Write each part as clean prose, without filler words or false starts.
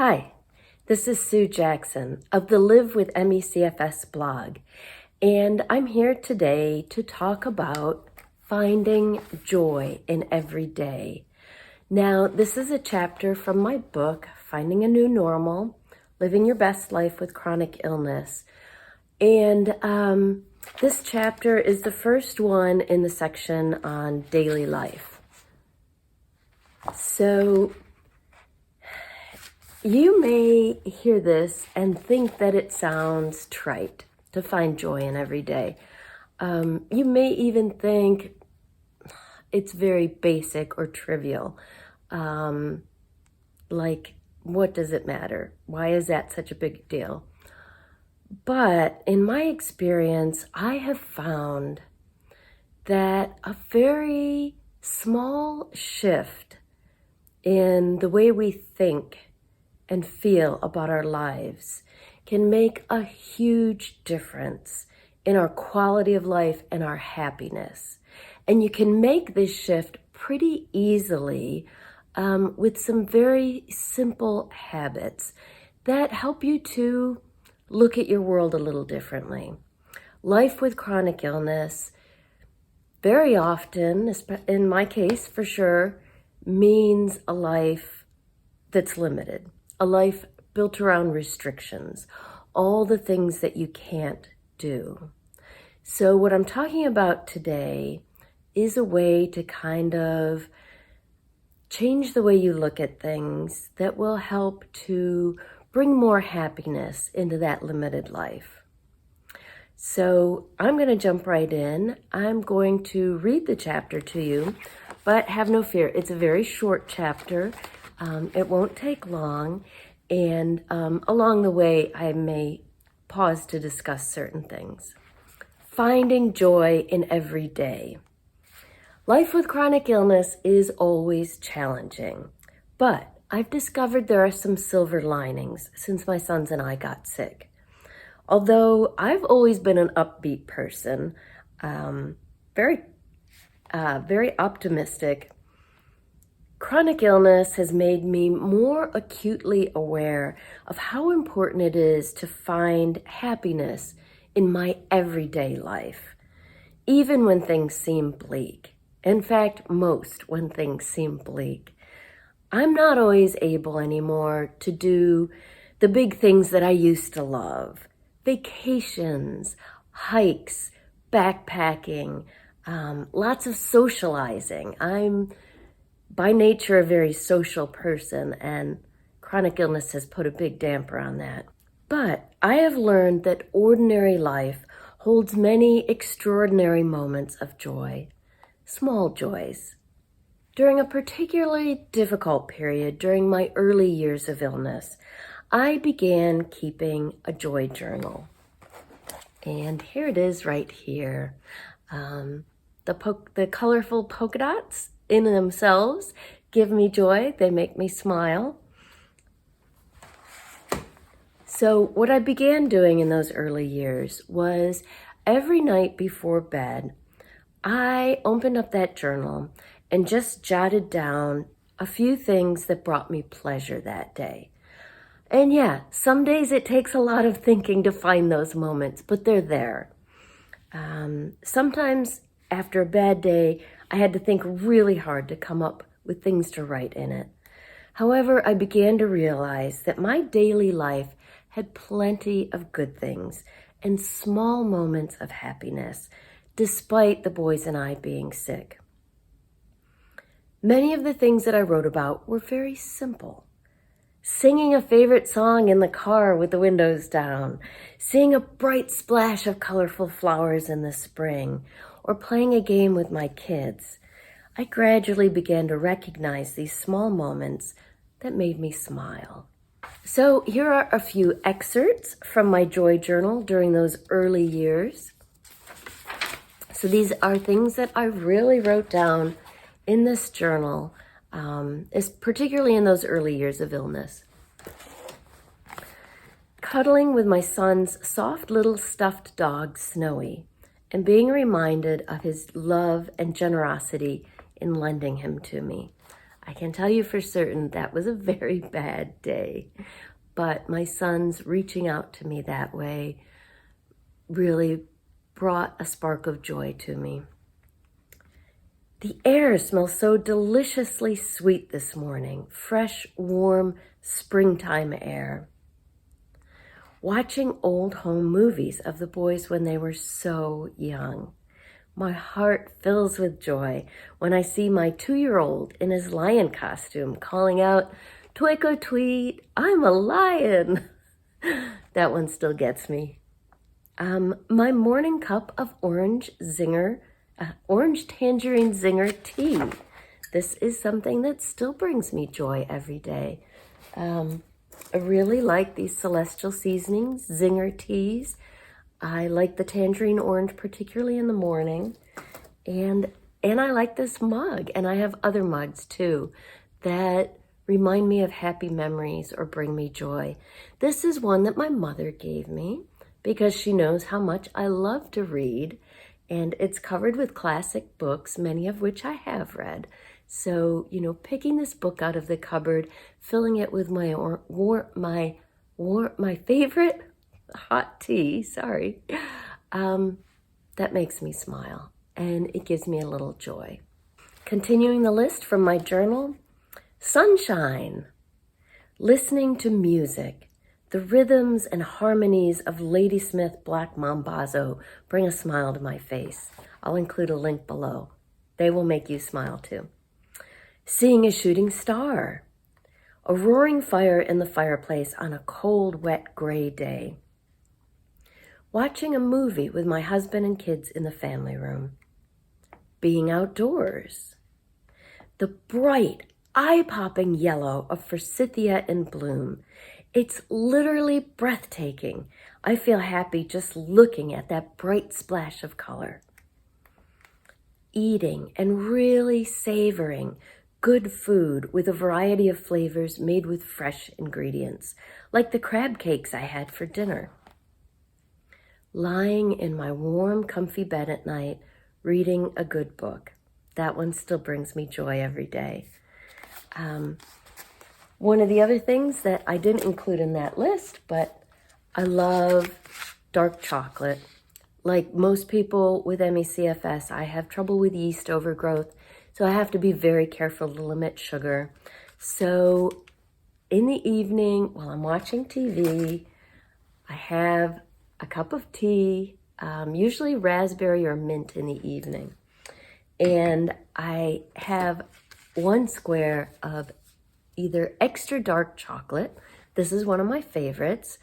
Hi, this is Sue Jackson of the Live with MECFS blog, and I'm here today to talk about finding joy in every day. Now, this is a chapter from my book, Finding a New Normal, Living Your Best Life with Chronic Illness. And this chapter is the first one in the section on daily life. So, you may hear this and think that it sounds trite to find joy in every day. You may even think it's very basic or trivial. Like, what does it matter? Why is that such a big deal? But in my experience, I have found that a very small shift in the way we think and feel about our lives can make a huge difference in our quality of life and our happiness. And you can make this shift pretty easily with some very simple habits that help you to look at your world a little differently. Life with chronic illness, very often, in my case for sure, means a life that's limited. A life built around restrictions, all the things that you can't do. So what I'm talking about today is a way to kind of change the way you look at things that will help to bring more happiness into that limited life. So I'm going to jump right in. I'm going to read the chapter to you, but have no fear. It's a very short chapter. It won't take long, and along the way, I may pause to discuss certain things. Finding joy in every day. Life with chronic illness is always challenging, but I've discovered there are some silver linings since my sons and I got sick. Although I've always been an upbeat person, very optimistic, chronic illness has made me more acutely aware of how important it is to find happiness in my everyday life, even when things seem bleak. In fact, most when things seem bleak. I'm not always able anymore to do the big things that I used to love. Vacations, hikes, backpacking, lots of socializing. I'm by nature a very social person, and chronic illness has put a big damper on that. But I have learned that ordinary life holds many extraordinary moments of joy, small joys. During a particularly difficult period during my early years of illness, I began keeping a joy journal. And here it is right here. The colorful polka dots in themselves give me joy. They make me smile. So what I began doing in those early years was every night before bed, I opened up that journal and just jotted down a few things that brought me pleasure that day. And yeah, some days it takes a lot of thinking to find those moments, but they're there. Sometimes after a bad day, I had to think really hard to come up with things to write in it. However, I began to realize that my daily life had plenty of good things and small moments of happiness, despite the boys and I being sick. Many of the things that I wrote about were very simple. Singing a favorite song in the car with the windows down, seeing a bright splash of colorful flowers in the spring, or playing a game with my kids. I gradually began to recognize these small moments that made me smile. So here are a few excerpts from my joy journal during those early years. So these are things that I really wrote down in this journal, particularly in those early years of illness. Cuddling with my son's soft little stuffed dog, Snowy, and being reminded of his love and generosity in lending him to me. I can tell you for certain that was a very bad day. But my son's reaching out to me that way really brought a spark of joy to me. The air smells so deliciously sweet this morning. Fresh, warm, springtime air. Watching old home movies of the boys when they were so young. My heart fills with joy when I see my 2-year-old in his lion costume calling out, "Tweak or tweet, I'm a lion." That one still gets me. My morning cup of orange tangerine zinger tea. This is something that still brings me joy every day. I really like these Celestial Seasonings zinger teas. I like the tangerine orange, particularly in the morning. And I like this mug, and I have other mugs too that remind me of happy memories or bring me joy. This is one that my mother gave me because she knows how much I love to read, and it's covered with classic books, many of which I have read. So, picking this book out of the cupboard, filling it with my favorite hot tea, that makes me smile, and it gives me a little joy. Continuing the list from my journal, sunshine, listening to music. The rhythms and harmonies of Ladysmith Black Mambazo bring a smile to my face. I'll include a link below. They will make you smile too. Seeing a shooting star. A roaring fire in the fireplace on a cold, wet, gray day. Watching a movie with my husband and kids in the family room. Being outdoors. The bright, eye-popping yellow of forsythia in bloom. It's literally breathtaking. I feel happy just looking at that bright splash of color. Eating and really savoring good food with a variety of flavors made with fresh ingredients, like the crab cakes I had for dinner. Lying in my warm, comfy bed at night, reading a good book. That one still brings me joy every day. One of the other things that I didn't include in that list, but I love dark chocolate. Like most people with ME/CFS, I have trouble with yeast overgrowth, so I have to be very careful to limit sugar. So in the evening, while I'm watching TV, I have a cup of tea, usually raspberry or mint in the evening. And I have 1 square of either extra dark chocolate. This is one of my favorites.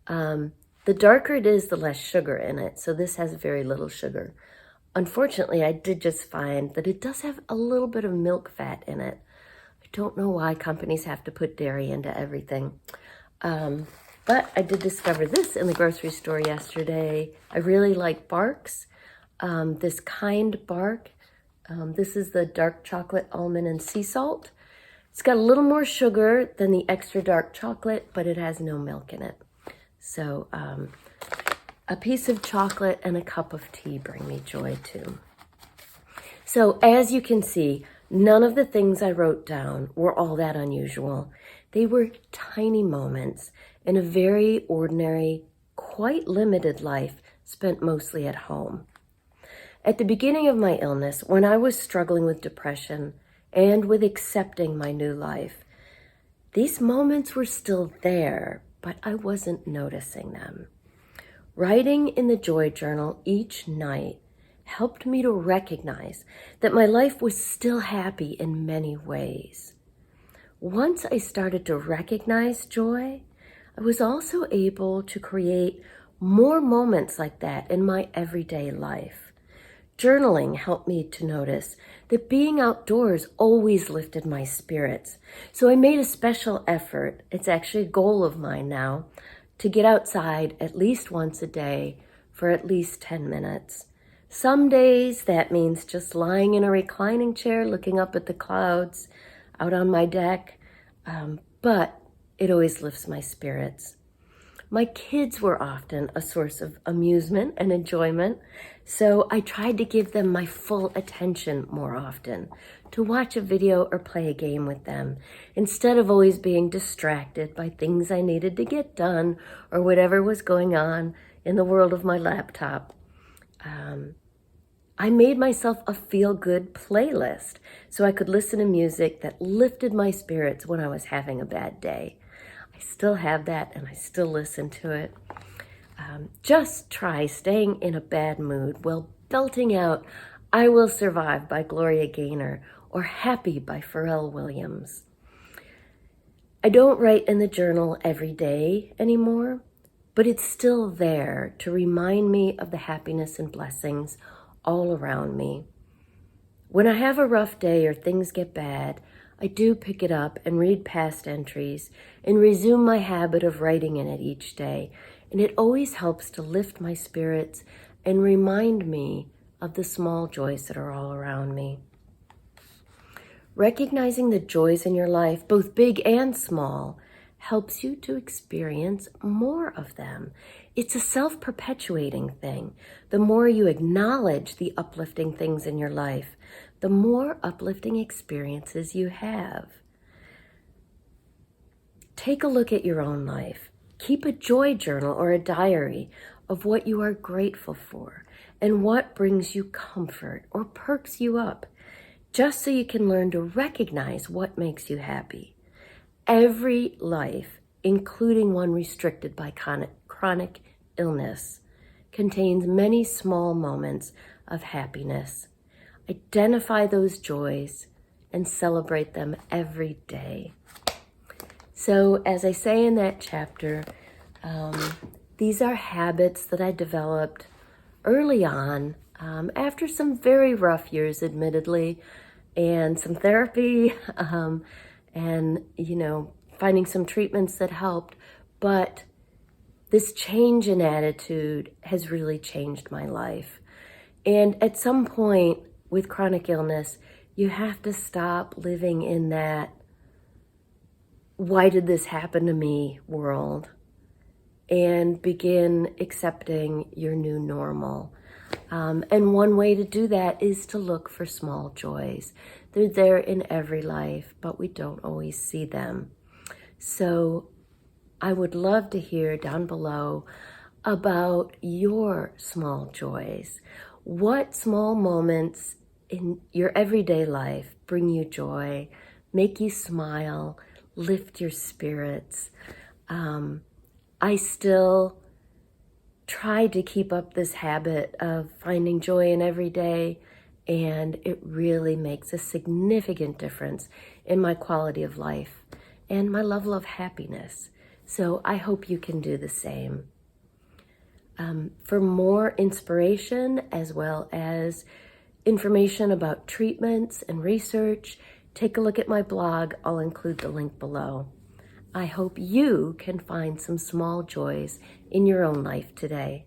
The darker it is, the less sugar in it. So this has very little sugar. Unfortunately, I did just find that it does have a little bit of milk fat in it. I don't know why companies have to put dairy into everything. But I did discover this in the grocery store yesterday. I really like Barks, this Kind Bark. This is the dark chocolate, almond, and sea salt. It's got a little more sugar than the extra dark chocolate, but it has no milk in it. So a piece of chocolate and a cup of tea bring me joy too. So as you can see, none of the things I wrote down were all that unusual. They were tiny moments in a very ordinary, quite limited life spent mostly at home. At the beginning of my illness, when I was struggling with depression and with accepting my new life, these moments were still there, but I wasn't noticing them. Writing in the Joy Journal each night helped me to recognize that my life was still happy in many ways. Once I started to recognize joy, I was also able to create more moments like that in my everyday life. Journaling helped me to notice that being outdoors always lifted my spirits. So I made a special effort, it's actually a goal of mine now, to get outside at least once a day for at least 10 minutes. Some days that means just lying in a reclining chair looking up at the clouds out on my deck, but it always lifts my spirits. My kids were often a source of amusement and enjoyment, so I tried to give them my full attention more often, to watch a video or play a game with them, instead of always being distracted by things I needed to get done or whatever was going on in the world of my laptop. I made myself a feel-good playlist so I could listen to music that lifted my spirits when I was having a bad day. I still have that and I still listen to it. Just try staying in a bad mood while belting out I Will Survive by Gloria Gaynor or Happy by Pharrell Williams. I don't write in the journal every day anymore, but it's still there to remind me of the happiness and blessings all around me. When I have a rough day or things get bad, I do pick it up and read past entries and resume my habit of writing in it each day, and it always helps to lift my spirits and remind me of the small joys that are all around me. Recognizing the joys in your life, both big and small, helps you to experience more of them. It's a self-perpetuating thing. The more you acknowledge the uplifting things in your life, the more uplifting experiences you have. Take a look at your own life. Keep a joy journal or a diary of what you are grateful for and what brings you comfort or perks you up, just so you can learn to recognize what makes you happy. Every life, including one restricted by chronic illness, contains many small moments of happiness. Identify those joys and celebrate them every day. So, as I say in that chapter, these are habits that I developed early on, after some very rough years, admittedly, and some therapy, and, finding some treatments that helped. But this change in attitude has really changed my life. And at some point with chronic illness, you have to stop living in that, why did this happen to me world, and begin accepting your new normal. And one way to do that is to look for small joys. They're there in every life, but we don't always see them. So I would love to hear down below about your small joys. What small moments in your everyday life bring you joy, make you smile, lift your spirits? I still try to keep up this habit of finding joy in every day, and it really makes a significant difference in my quality of life and my level of happiness. So I hope you can do the same. For more inspiration, as well as information about treatments and research, take a look at my blog. I'll include the link below. I hope you can find some small joys in your own life today.